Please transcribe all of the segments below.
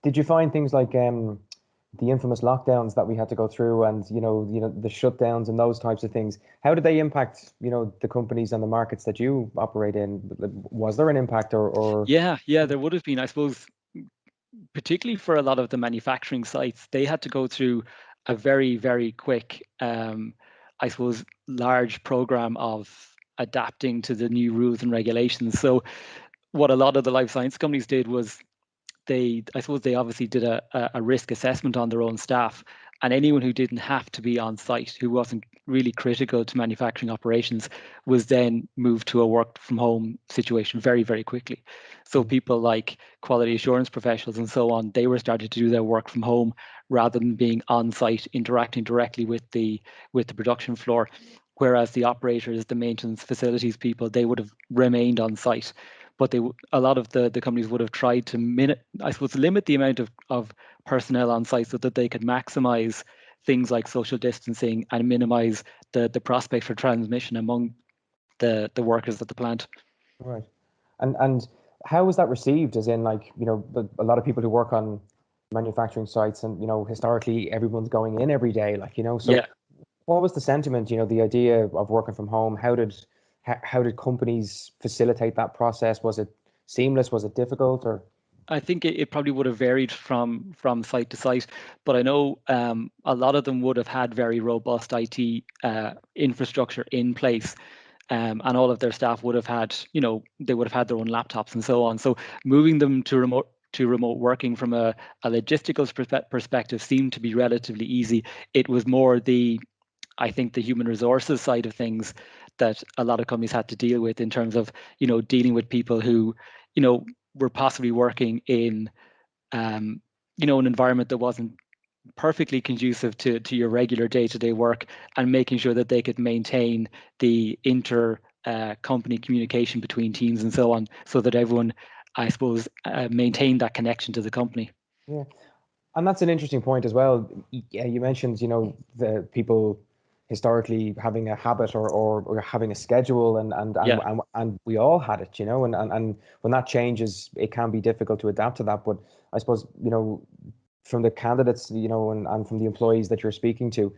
Did you find things like the infamous lockdowns that we had to go through, and the shutdowns and those types of things? How did they impact the companies and the markets that you operate in? Was there an impact, or Yeah, there would have been, I suppose, particularly for a lot of the manufacturing sites. They had to go through a very, very quick, I suppose, large program of adapting to the new rules and regulations. So what a lot of the life science companies did was I suppose they obviously did a risk assessment on their own staff, and anyone who didn't have to be on site, who wasn't really critical to manufacturing operations, was then moved to a work from home situation very, very quickly. So people like quality assurance professionals and so on, they were starting to do their work from home rather than being on site, interacting directly with the production floor. Whereas the operators, the maintenance facilities people, they would have remained on site, but a lot of the companies would have tried to limit the amount of personnel on site so that they could maximize things like social distancing and minimize the prospect for transmission among the workers at the plant. right? And how was that received? As in, like, a lot of people who work on manufacturing sites, and historically everyone's going in every day, like, so Yeah, what was the sentiment? The idea of working from home. How did companies facilitate that process? Was it seamless? Was it difficult? Or I think it probably would have varied from site to site, but I know a lot of them would have had very robust IT infrastructure in place, and all of their staff would have had, they would have had their own laptops and so on. So moving them to remote working from a logistical perspective seemed to be relatively easy. It was more I think the human resources side of things that a lot of companies had to deal with, in terms of dealing with people who were possibly working in an environment that wasn't perfectly conducive to your regular day-to-day work, and making sure that they could maintain the company communication between teams and so on, so that everyone, I suppose, maintained that connection to the company. yeah, and that's an interesting point as well. Yeah, you mentioned the people historically having a habit, or having a schedule, Yeah, and we all had it, and when that changes, it can be difficult to adapt to that. But I suppose, from the candidates, and from the employees that you're speaking to,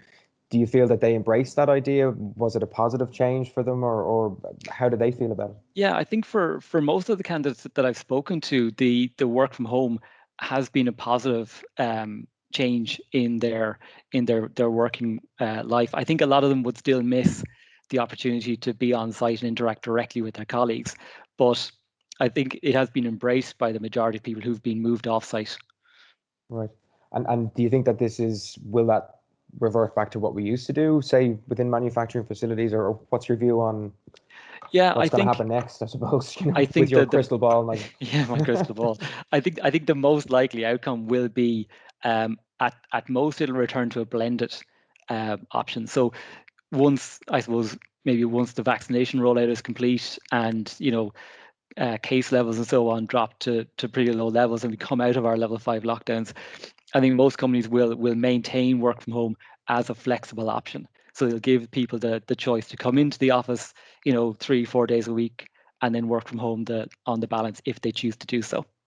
do you feel that they embraced that idea? Was it a positive change for them, or how do they feel about it? yeah. I think for most of the candidates that I've spoken to, the work from home has been a positive change in their working life. I think a lot of them would still miss the opportunity to be on site and interact directly with their colleagues, but I think it has been embraced by the majority of people who've been moved off site. Right. And do you think that will that revert back to what we used to do, say, within manufacturing facilities, or what's your view on Yeah, what's going to happen next, I suppose, I with think your that the crystal ball, Nigel? yeah, my crystal ball. I think the most likely outcome will be, at most it'll return to a blended option. So once, I suppose, maybe once the vaccination rollout is complete, and case levels and so on drop to pretty low levels, and we come out of our level 5 lockdowns, I think most companies will maintain work from home as a flexible option. So they'll give people the choice to come into the office, 3, 4 days a week, and then work from home on the balance, if they choose to do so.